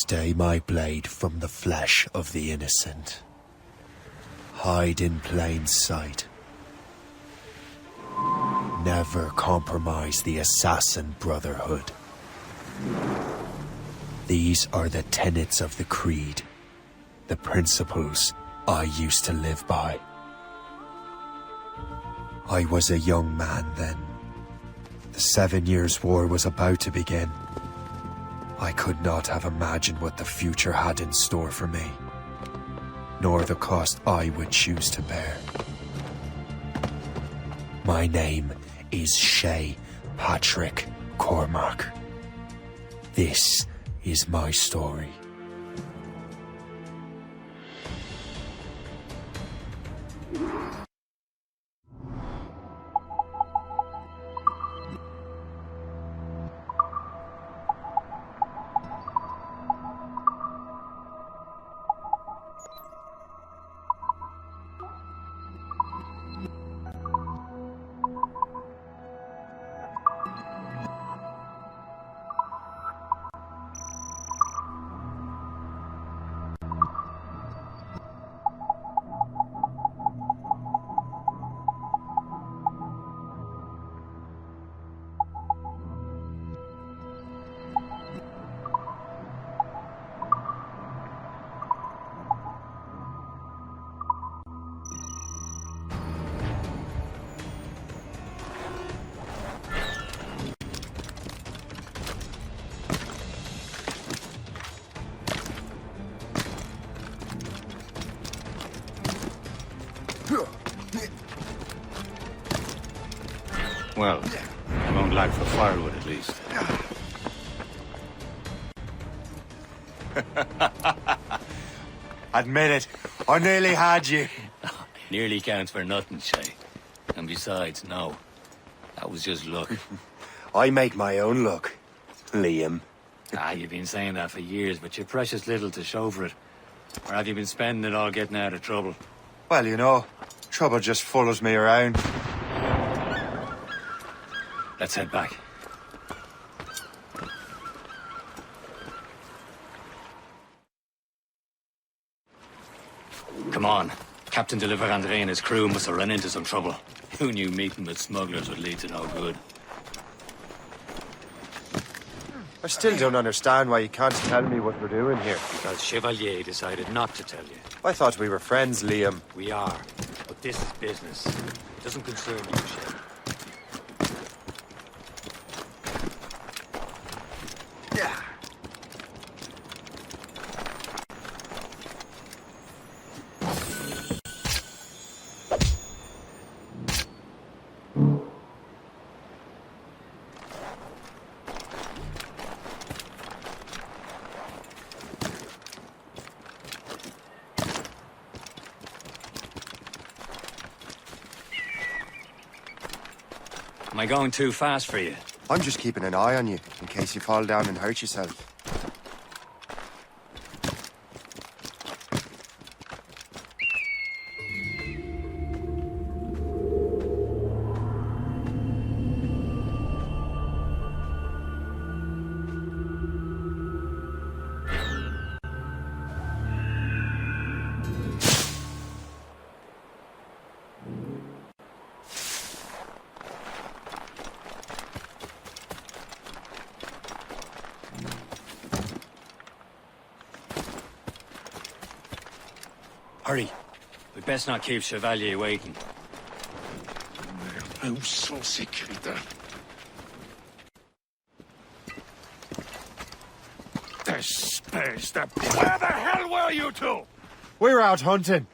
Stay my blade from the flesh of the innocent. Hide in plain sight. Never compromise the assassin brotherhood. These are the tenets of the creed, the principles I used to live by. I was a young man then. The 7 Years' War was about to begin. I could not have imagined what the future had in store for me, nor the cost I would choose to bear. My name is Shay Patrick Cormac. This is my story. Well, I won't lack for firewood at least. Admit it, I nearly had you. Nearly counts for nothing, Shay. And besides, no. That was just luck. I make my own luck, Liam. You've been saying that for years, but you've precious little to show for it. Or have you been spending it all getting out of trouble? Well, you know, trouble just follows me around. Let's head back. Come on. Captain de Andre and his crew must have run into some trouble. Who knew meeting with smugglers would lead to no good? I still don't understand why you can't tell me what we're doing here. Because Chevalier decided not to tell you. I thought we were friends, Liam. We are. But this is business. It doesn't concern you, Shay. Am I going too fast for you? I'm just keeping an eye on you, in case you fall down and hurt yourself. Hurry. We'd best not keep Chevalier waiting. Où sont ces crétins? Espèce de... Where the hell were you two? We're out hunting.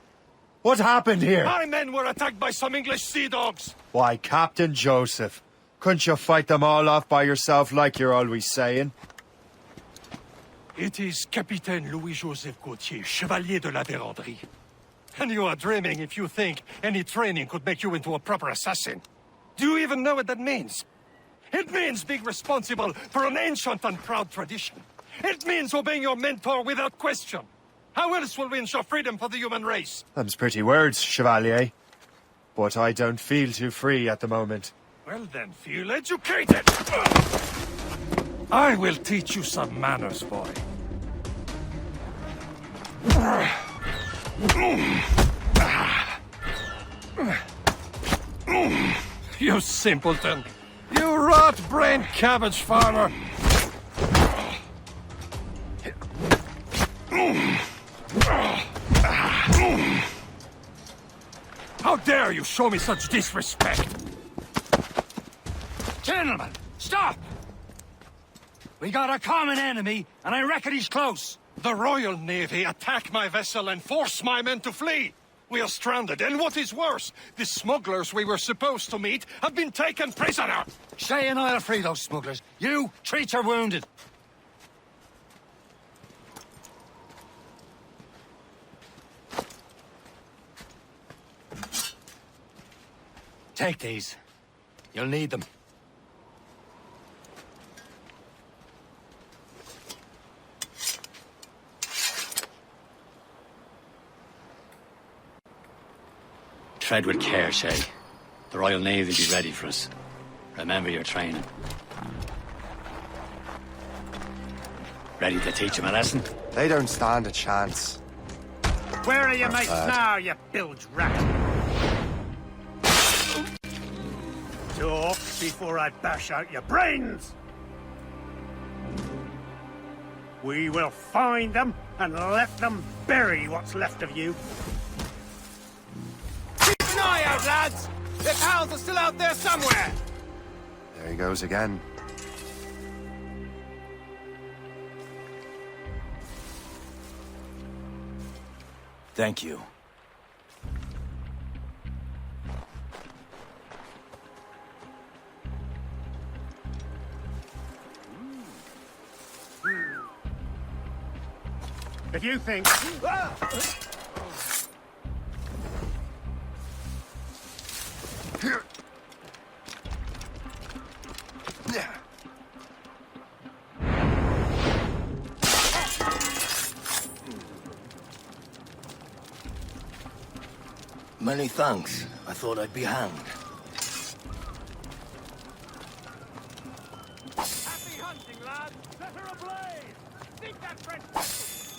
What happened here? My men were attacked by some English sea dogs. Why, Captain Joseph, couldn't you fight them all off by yourself like you're always saying? It is Capitaine Louis-Joseph Gauthier, Chevalier de la Vérendrye. And you are dreaming if you think any training could make you into a proper assassin. Do you even know what that means? It means being responsible for an ancient and proud tradition. It means obeying your mentor without question. How else will we ensure freedom for the human race? Them's pretty words, Chevalier. But I don't feel too free at the moment. Well then, feel educated! I will teach you some manners, boy. You simpleton! You rot-brained cabbage farmer! How dare you show me such disrespect? Gentlemen, stop! We got a common enemy, and I reckon he's close. The Royal Navy attack my vessel and force my men to flee! We are stranded, and what is worse, the smugglers we were supposed to meet have been taken prisoner! Shay and I'll free those smugglers. You, treat your wounded. Take these. You'll need them. Tread with care, Shay. The Royal Navy will be ready for us. Remember your training. Ready to teach them a lesson? They don't stand a chance. Where are your mates now, you bilge rat? Talk before I bash out your brains! We will find them and let them bury what's left of you. Keep an eye out, lads! Their pals are still out there somewhere! There he goes again. Thank you. If you think... Many thanks. I thought I'd be hanged. Happy hunting, lad! Set her ablaze! Think that French...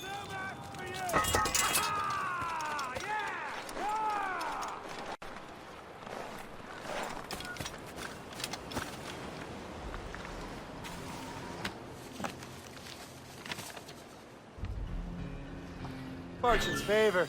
No match for you! Ha-ha! Yeah! Ah! Fortune's favor.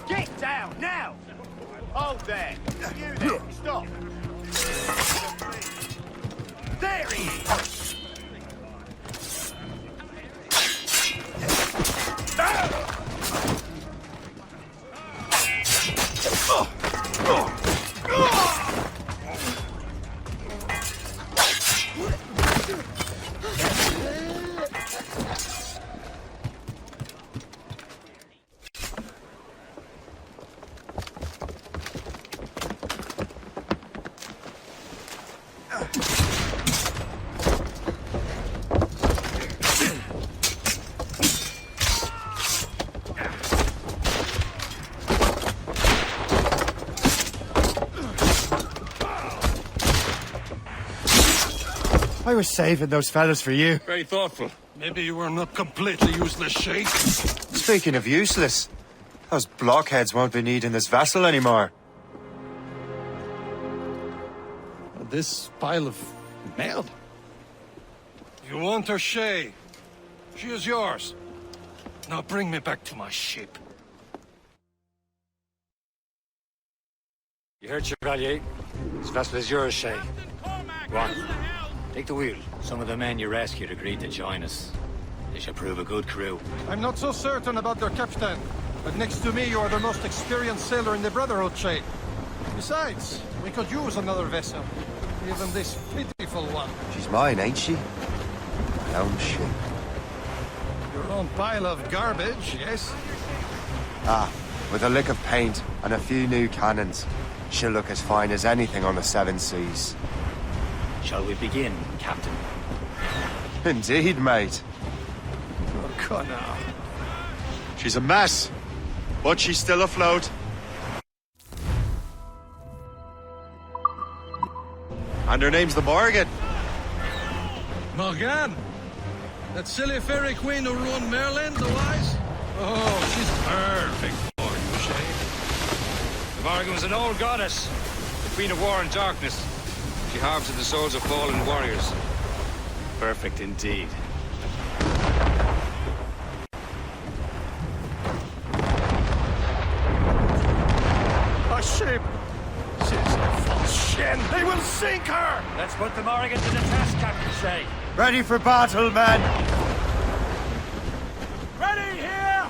Get down, now! Hold there! You there, stop! There he is! I was saving those fellas for you. Very thoughtful. Maybe you were not completely useless, Shay. Speaking of useless, those blockheads won't be needing this vessel anymore. This pile of mail? You want her, Shay? She is yours. Now bring me back to my ship. You heard, Chevalier? This vessel is yours, Shay. Go on. Take the wheel. Some of the men you rescued agreed to join us. They should prove a good crew. I'm not so certain about their captain, but next to me you are the most experienced sailor in the Brotherhood, Shay. Besides, we could use another vessel. Even this pitiful one. She's mine, ain't she? My own ship. Your own pile of garbage, yes? Ah, with a lick of paint and a few new cannons, she'll look as fine as anything on the seven seas. Shall we begin, Captain? Indeed, mate. Oh, Connor. She's a mess, but she's still afloat. And her name's the Morgan. Morgan? That silly fairy queen who ruined Merlin, the wise? Oh, she's perfect for you, Shay. The Morgan was an old goddess, the queen of war and darkness. She harvested the souls of fallen warriors. Perfect indeed. A ship! She's a false shin! They will sink her! Let's put the Morgan to the test, Captain Shay. Ready for battle, men! Ready here!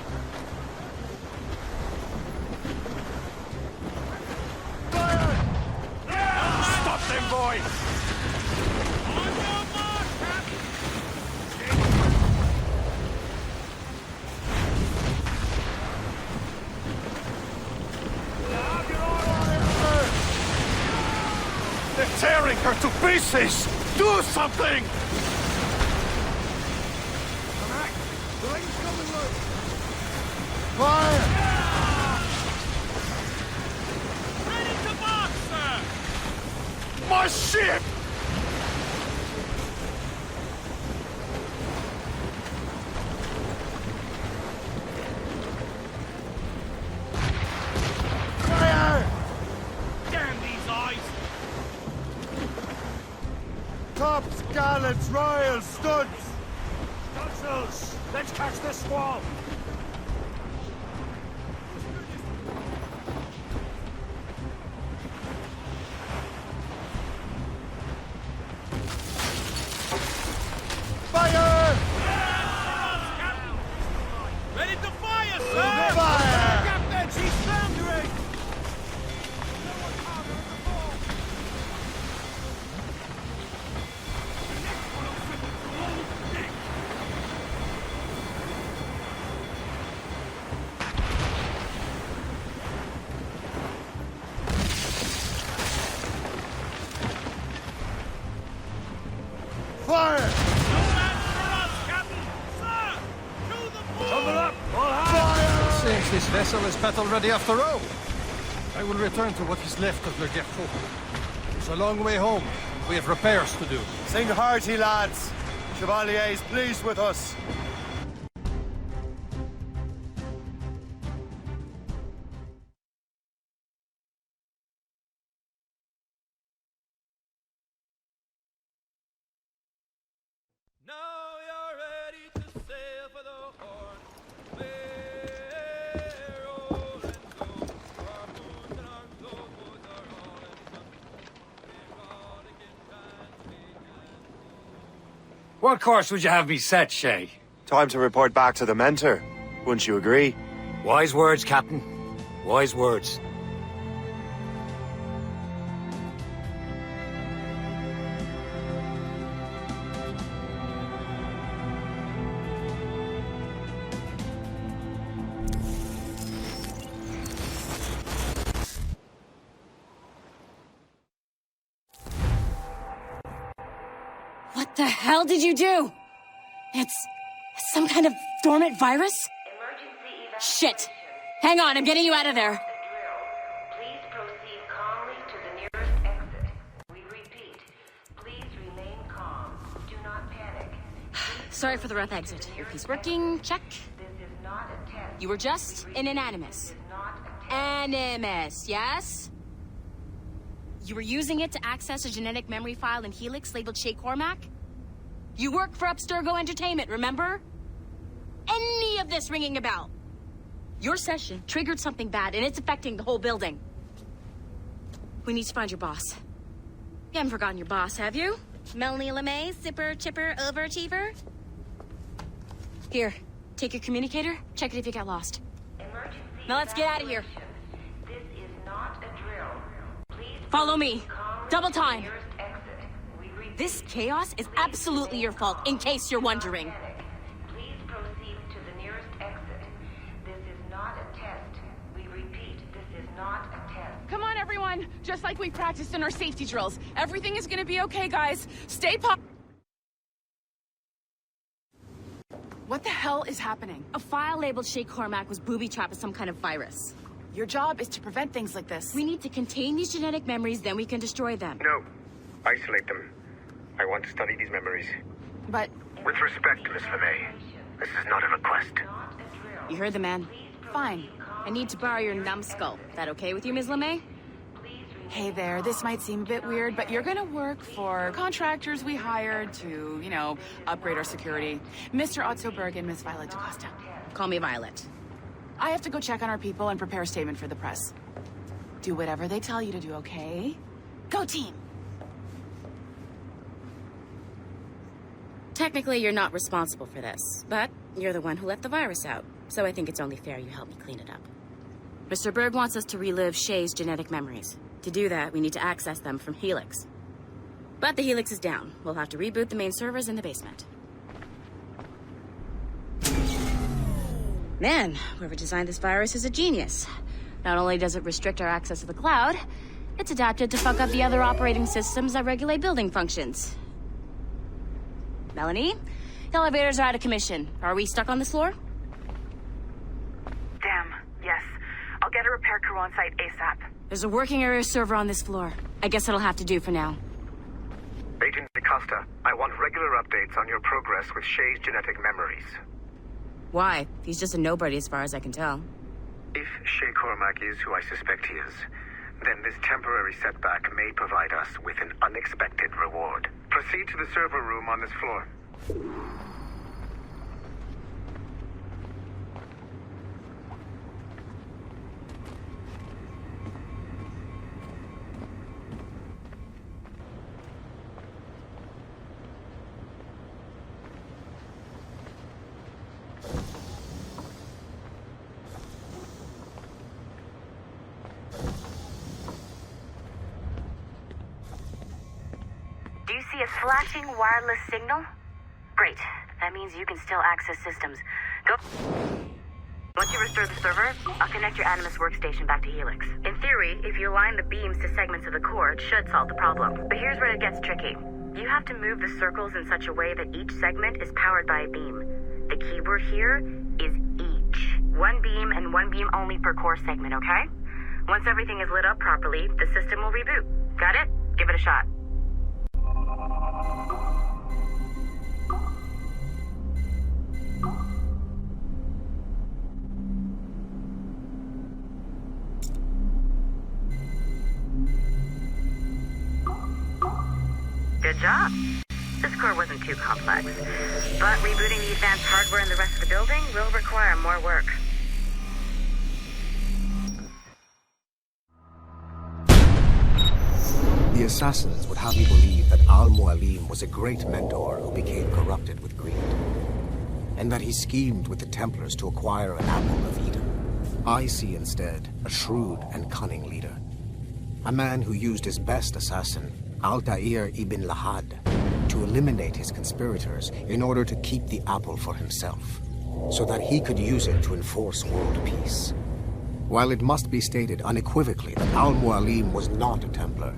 Fire! Stop them, boys! On your mark, Captain! Have your order, They're tearing her to pieces! Do something! Fire! Ready to march, sir! My ship! Fire! Damn these eyes! Tops, gallants, royals, studs! Gunsels! Let's catch the squall! Fire! Ready to fire, sir! Fire! Captain, she's foundering! Fire! Cover up! All hands! Seems this vessel is battle ready after all. I will return to what is left of Le Gerfaut. It's a long way home. We have repairs to do. Sing hearty, lads. Chevalier is pleased with us. Now you're ready to sail for the Horn. Roll and go. Our moons and our globos are all in sun. We're all again What course would you have me set, Shay? Time to report back to the mentor. Wouldn't you agree? Wise words, Captain. Wise words. What the hell did you do? It's some kind of dormant virus? Shit! Hang on, I'm getting you out of there. Please proceed calmly to the nearest exit. We repeat, please remain calm. Do not panic. Sorry for the rough exit. Earpiece working, check. This is not a test. You were just in an animus. This is not a test. Animus, yes? You were using it to access a genetic memory file in Helix labeled Shay Cormac? You work for Abstergo Entertainment, remember? Any of this ringing a bell? Your session triggered something bad, and it's affecting the whole building. We need to find your boss. You haven't forgotten your boss, have you? Melanie LeMay, zipper, chipper, overachiever? Here, take your communicator, check it if you got lost. Emergency Now let's get out of here. This is not a drill. Please Follow me. calmly Double to the time. nearest exit. We repeat, This chaos is absolutely your fault, in case you're wondering. panic. Please proceed not a test. Come on, everyone! Just like we practiced in our safety drills. Everything is gonna be okay, guys. Stay What the hell is happening? A file labeled Shay Cormac was booby-trapped with some kind of virus. Your job is to prevent things like this. We need to contain these genetic memories, then we can destroy them. No. Isolate them. I want to study these memories. But... With respect, Miss LeMay, this is not a request. You heard the man. Fine. I need to borrow your numbskull. That okay with you, Ms. LeMay? Hey there, this might seem a bit weird, but you're gonna work for contractors we hired to, you know, upgrade our security. Mr. Otto Berg and Miss Violet DaCosta. Call me Violet. I have to go check on our people and prepare a statement for the press. Do whatever they tell you to do, okay? Go team! Technically, you're not responsible for this, but you're the one who let the virus out, so I think it's only fair you help me clean it up. Mr. Berg wants us to relive Shay's genetic memories. To do that, we need to access them from Helix. But the Helix is down. We'll have to reboot the main servers in the basement. Man, whoever designed this virus is a genius. Not only does it restrict our access to the cloud, it's adapted to fuck up the other operating systems that regulate building functions. Melanie, the elevators are out of commission. Are we stuck on this floor? Damn, yes. I'll get a repair crew on site ASAP. There's a working area server on this floor. I guess it'll have to do for now. Agent DaCosta, I want regular updates on your progress with Shay's genetic memories. Why? He's just a nobody as far as I can tell. If Shay Cormac is who I suspect he is, then this temporary setback may provide us with an unexpected reward. Proceed to the server room on this floor. Do you see a flashing wireless signal? Great. That means you can still access systems. Go. Once you restore the server, I'll connect your Animus workstation back to Helix. In theory, if you align the beams to segments of the core, it should solve the problem. But here's where it gets tricky. You have to move the circles in such a way that each segment is powered by a beam. The keyword here is each. One beam and one beam only per core segment, okay? Once everything is lit up properly, the system will reboot. Got it? Give it a shot. Good job. This core wasn't too complex, but rebooting the advanced hardware in the rest of the building will require more work. The assassins would have you believe that Al-Mualim was a great mentor who became corrupted with greed, and that he schemed with the Templars to acquire an apple of Eden. I see instead a shrewd and cunning leader, a man who used his best assassin, Altair ibn Lahad, to eliminate his conspirators in order to keep the apple for himself, so that he could use it to enforce world peace. While it must be stated unequivocally that Al-Mualim was not a Templar,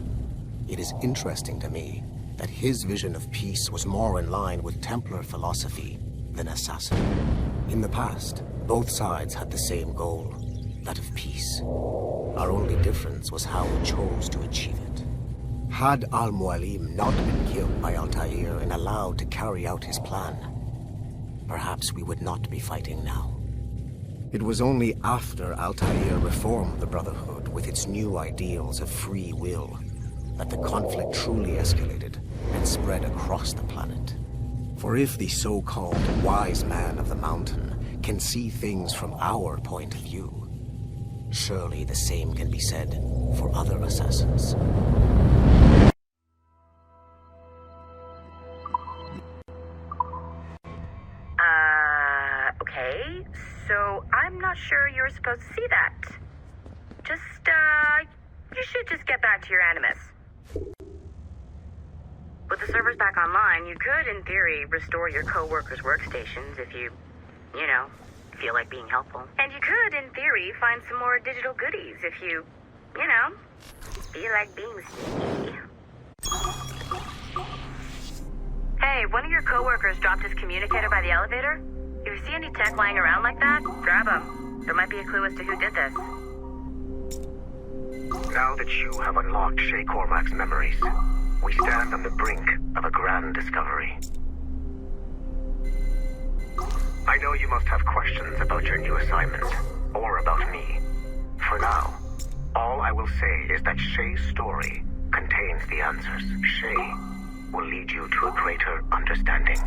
it is interesting to me that his vision of peace was more in line with Templar philosophy than assassin. In the past, both sides had the same goal, that of peace. Our only difference was how we chose to achieve it. Had Al-Mualim not been killed by Altair and allowed to carry out his plan, perhaps we would not be fighting now. It was only after Altair reformed the Brotherhood with its new ideals of free will that the conflict truly escalated and spread across the planet. For if the so-called wise man of the mountain can see things from our point of view, surely the same can be said for other assassins. Okay, so I'm not sure you're supposed to see that. You should just get back to your Animus. With the servers back online, you could, in theory, restore your co-workers' workstations if you feel like being helpful. And you could, in theory, find some more digital goodies if you know, feel like being sneaky. Hey, one of your coworkers dropped his communicator by the elevator. If you see any tech lying around like that, grab them. There might be a clue as to who did this. Now that you have unlocked Shay Cormac's memories, we stand on the brink of a grand discovery. I know you must have questions about your new assignment, or about me. For now, all I will say is that Shay's story contains the answers. Shay will lead you to a greater understanding.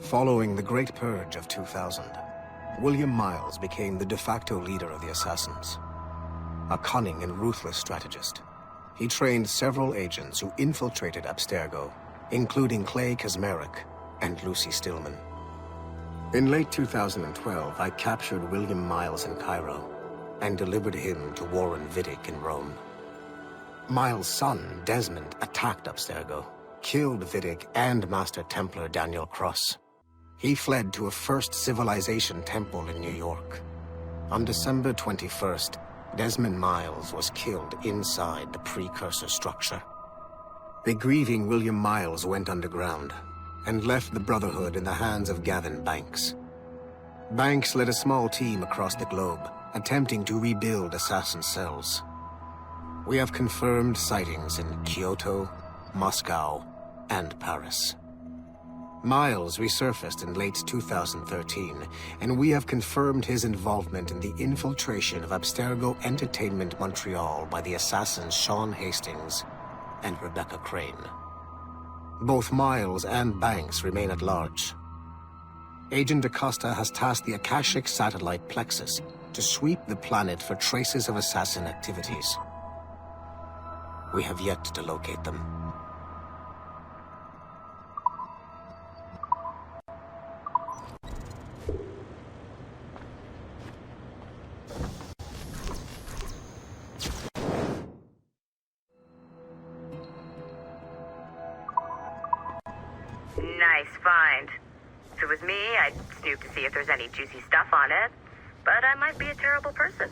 Following the Great Purge of 2000, William Miles became the de facto leader of the Assassins. A cunning and ruthless strategist, he trained several agents who infiltrated Abstergo, including Clay Kazmarek and Lucy Stillman. In late 2012, I captured William Miles in Cairo and delivered him to Warren Vidic in Rome. Miles' son, Desmond, attacked Abstergo, killed Vidic and Master Templar Daniel Cross. He fled to a First Civilization temple in New York. On December 21st, Desmond Miles was killed inside the precursor structure. The grieving William Miles went underground and left the Brotherhood in the hands of Gavin Banks. Banks led a small team across the globe, attempting to rebuild assassin cells. We have confirmed sightings in Kyoto, Moscow, and Paris. Miles resurfaced in late 2013, and we have confirmed his involvement in the infiltration of Abstergo Entertainment Montreal by the assassins Sean Hastings and Rebecca Crane. Both Miles and Banks remain at large. Agent Acosta has tasked the Akashic satellite Plexus to sweep the planet for traces of assassin activities. We have yet to locate them. Nice find. If it was me, I'd snoop to see if there's any juicy stuff on it. But I might be a terrible person.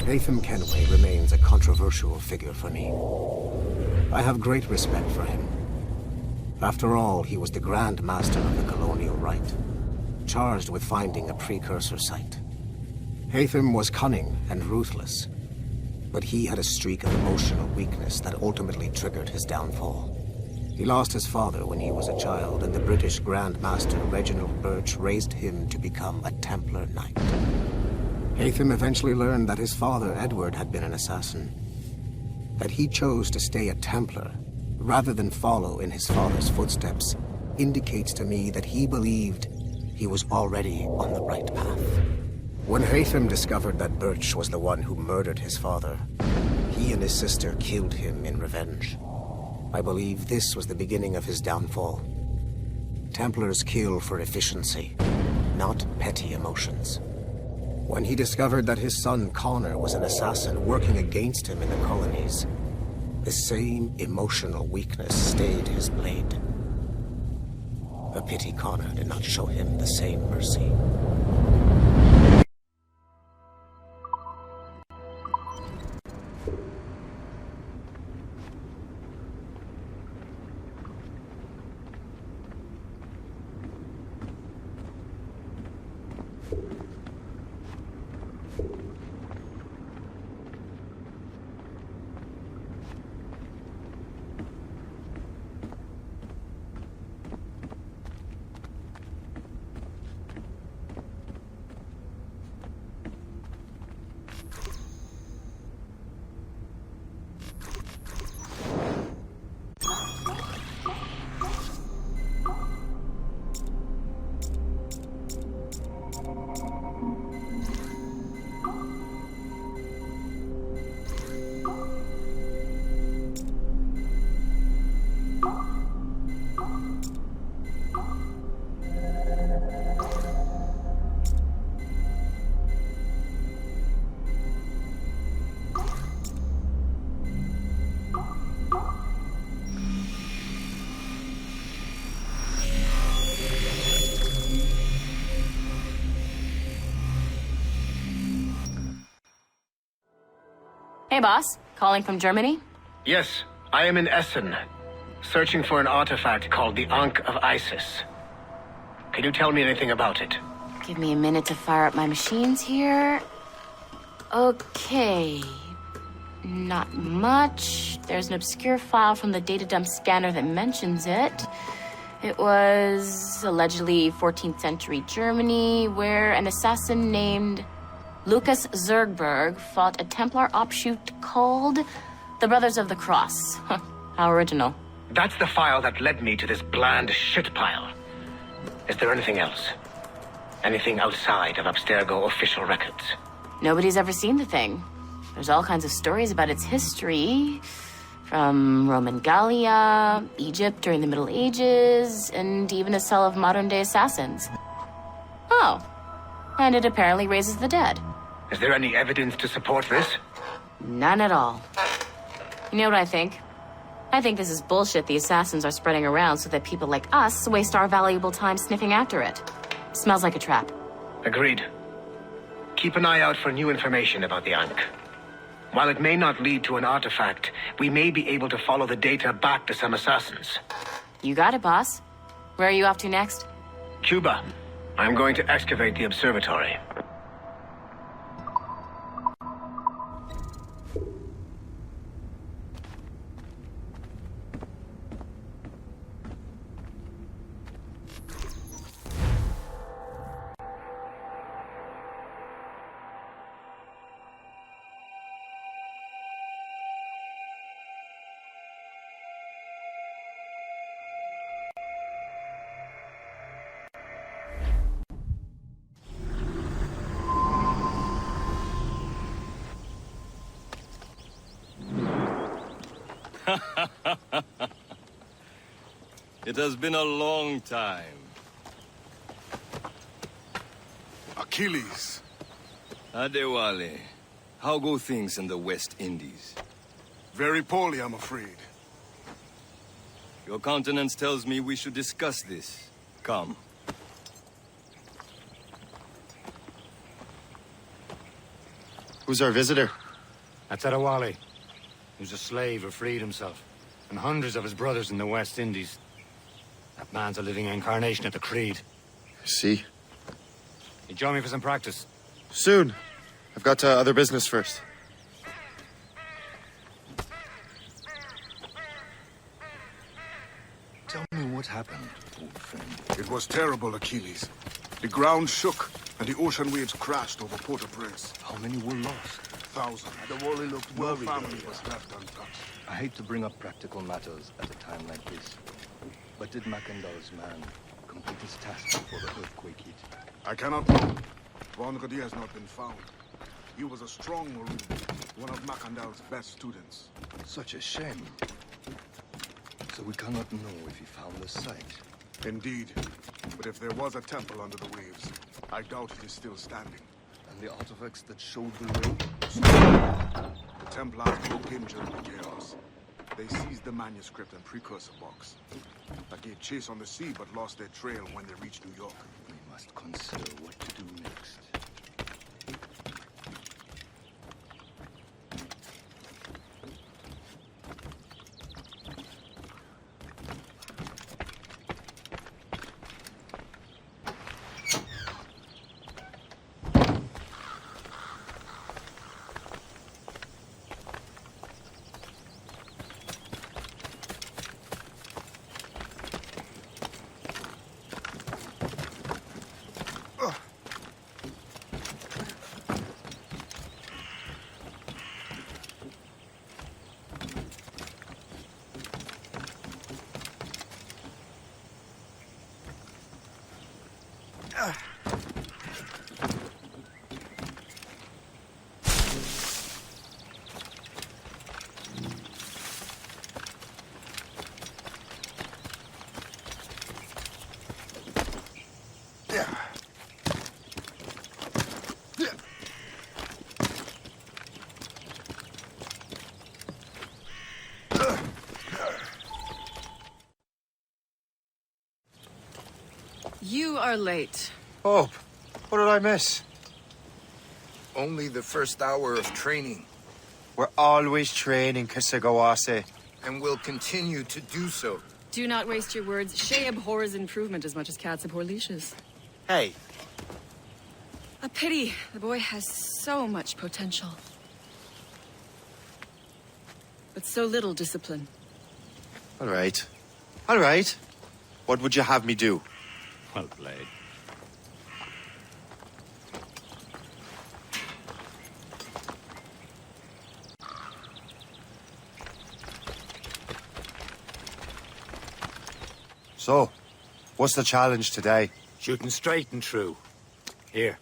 Latham Kenway remains a controversial figure for me. I have great respect for him. After all, he was the Grand Master of the Colonial Rite. charged with finding a precursor site. Haytham was cunning and ruthless, but he had a streak of emotional weakness that ultimately triggered his downfall. He lost his father when he was a child, and the British Grand Master Reginald Birch raised him to become a Templar Knight. Haytham eventually learned that his father, Edward, had been an assassin. That he chose to stay a Templar, rather than follow in his father's footsteps, indicates to me that he believed he was already on the right path. When Haytham discovered that Birch was the one who murdered his father, he and his sister killed him in revenge. I believe this was the beginning of his downfall. Templars kill for efficiency, not petty emotions. When he discovered that his son Connor was an assassin working against him in the colonies, the same emotional weakness stayed his blade. A pity Connor did not show him the same mercy. Hey, boss. Calling from Germany? Yes, I am in Essen, searching for an artifact called the Ankh of Isis. Can you tell me anything about it? Give me a minute to fire up my machines here. Okay. Not much. There's an obscure file from the data dump scanner that mentions it. It was allegedly 14th century Germany, where an assassin named Lucas Zergberg fought a Templar offshoot called the Brothers of the Cross. How original. That's the file that led me to this bland shit pile. Is there anything else? Anything outside of Abstergo official records? Nobody's ever seen the thing. There's all kinds of stories about its history, from Roman Gallia, Egypt during the Middle Ages, and even a cell of modern-day assassins. Oh, and it apparently raises the dead. Is there any evidence to support this? None at all. You know what I think? I think this is bullshit the assassins are spreading around so that people like us waste our valuable time sniffing after it. Smells like a trap. Agreed. Keep an eye out for new information about the Ankh. While it may not lead to an artifact, we may be able to follow the data back to some assassins. You got it, boss. Where are you off to next? Cuba. I'm going to excavate the observatory. It has been a long time. Achilles. Adewale, how go things in the West Indies? Very poorly, I'm afraid. Your countenance tells me we should discuss this. Come. Who's our visitor? That's Adewale. He was a slave who freed himself, and hundreds of his brothers in the West Indies. That man's a living incarnation of the Creed. I see. You join me for some practice? Soon. I've got other business first. Tell me what happened, old friend. It was terrible, Achilles. The ground shook, and the ocean waves crashed over Port-au-Prince. How many were lost? Thousands. The Wally looked No worried. family Was left untouched. I hate to bring up practical matters at a time like this, but did Mackandal's man complete his task before the earthquake hit? I cannot know. Vonredi has not been found. He was a strong Marine, one of Mackandal's best students. Such a shame. So we cannot know if he found the site. Indeed. But if there was a temple under the waves, I doubt it is still standing. And the artifacts that showed the way? The Templars broke in during the chaos. They seized the manuscript and precursor box. They gave chase on the sea but lost their trail when they reached New York. We must consider what to do next. You are late. Oh, what did I miss? Only the first hour of training. We're always training, Kisagawase. And will continue to do so. Do not waste your words. Shay abhors improvement as much as cats abhor leashes. Hey. A pity. The boy has so much potential. But so little discipline. All right. All right. What would you have me do? Well played. So, what's the challenge today? Shooting straight and true. Here,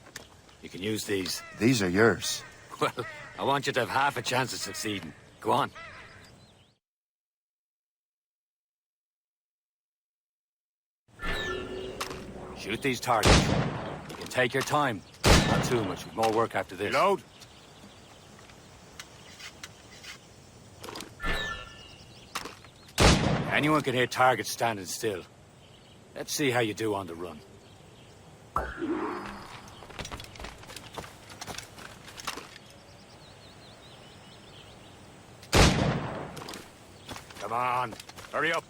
you can use these. These are yours. Well, I want you to have half a chance of succeeding. Go on. Shoot these targets. You can take your time. Not too much. More work after this. Reload. Anyone can hit targets standing still. Let's see how you do on the run. Come on, hurry up.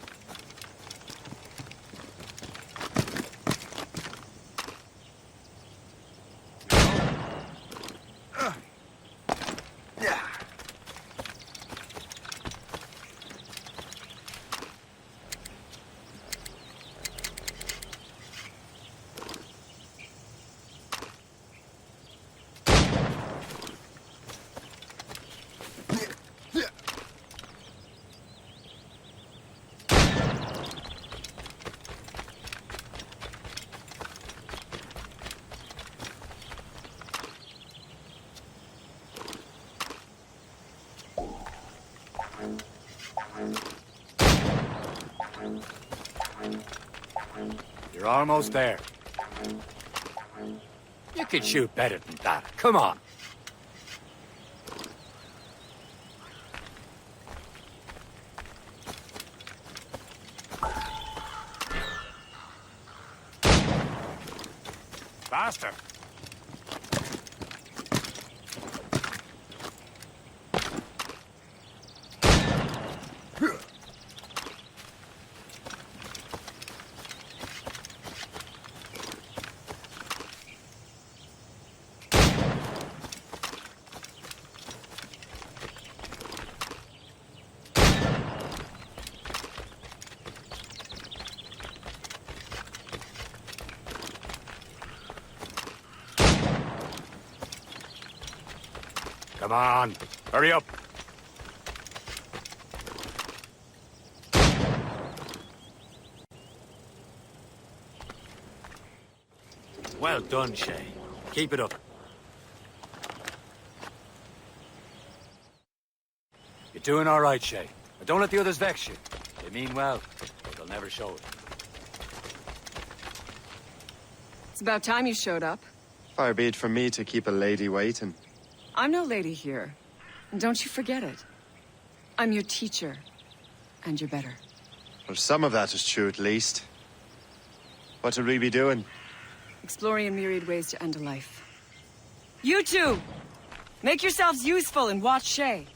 You're almost there. You could shoot better than that. Come on. Faster. Come on, hurry up. Well done, Shay. Keep it up. You're doing all right, Shay. But don't let the others vex you. They mean well, but they'll never show it. It's about time you showed up. Far be it from me to keep a lady waiting. I'm no lady here. And don't you forget it. I'm your teacher. And you're better. Well, some of that is true at least. What would we be doing? Exploring a myriad ways to end a life. You two! Make yourselves useful and watch Shay.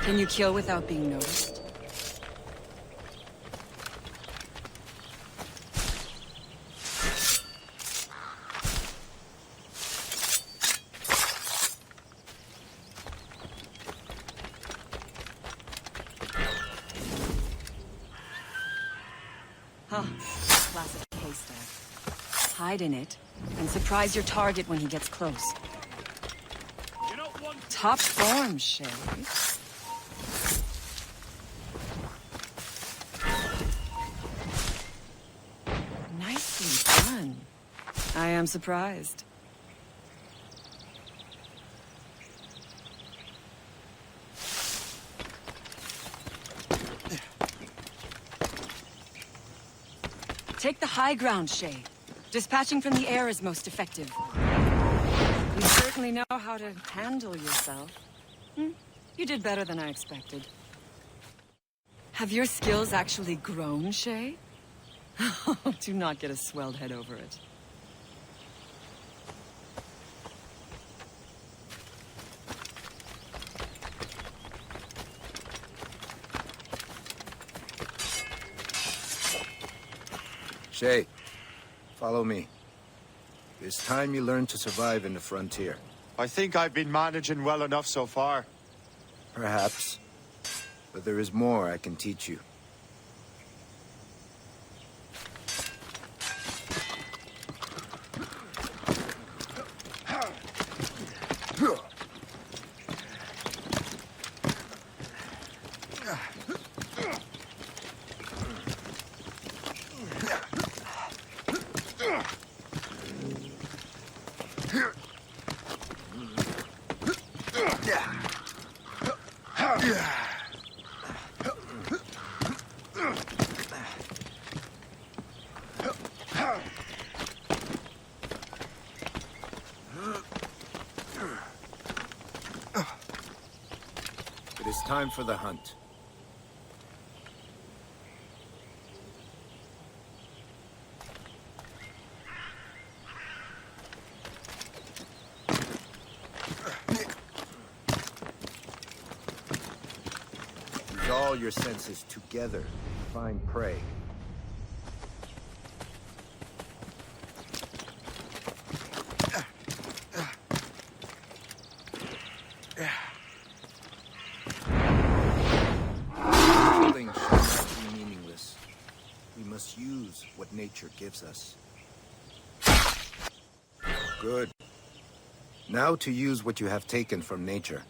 Can you kill without being noticed? Huh. Classic haystack. Hide in it, and surprise your target when he gets close. Top form, Shay. Nicely done. I am surprised. Take the high ground, Shay. Dispatching from the air is most effective. You certainly know how to handle yourself. You did better than I expected. Have your skills actually grown, Shay? Do not get a swelled head over it. Shay, follow me. It's time you learn to survive in the frontier. I think I've been managing well enough so far. Perhaps. But there is more I can teach you. It is time for the hunt. Use all your senses together to find prey. Killing should not be meaningless. We must use what nature gives us. Good. Now to use what you have taken from nature.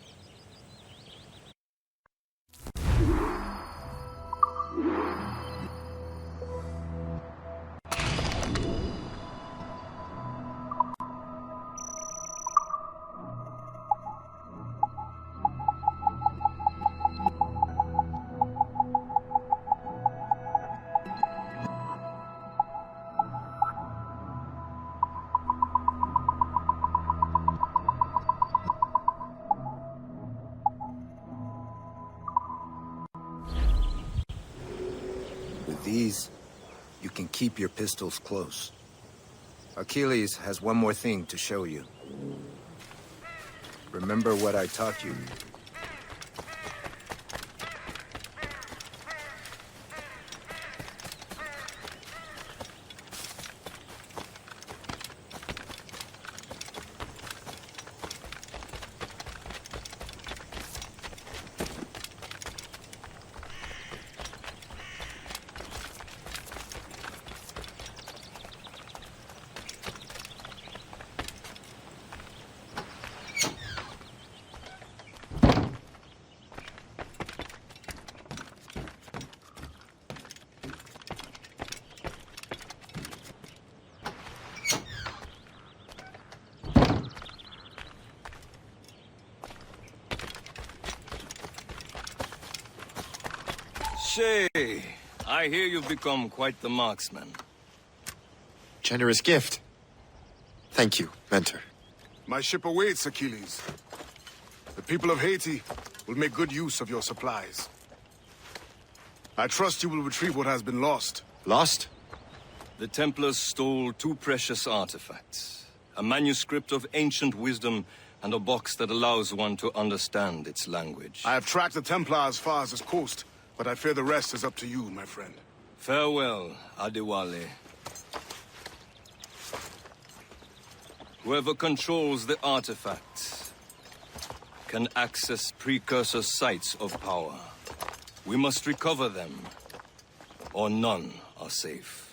With these, you can keep your pistols close. Achilles has one more thing to show you. Remember what I taught you. Shay, I hear you've become quite the marksman. Generous gift. Thank you, Mentor. My ship awaits, Achilles. The people of Haiti will make good use of your supplies. I trust you will retrieve what has been lost. Lost? The Templars stole 2 precious artifacts. A manuscript of ancient wisdom and a box that allows one to understand its language. I have tracked the Templar as far as this coast, but I fear the rest is up to you, my friend. Farewell, Adewale. Whoever controls the artifacts can access precursor sites of power. We must recover them, or none are safe.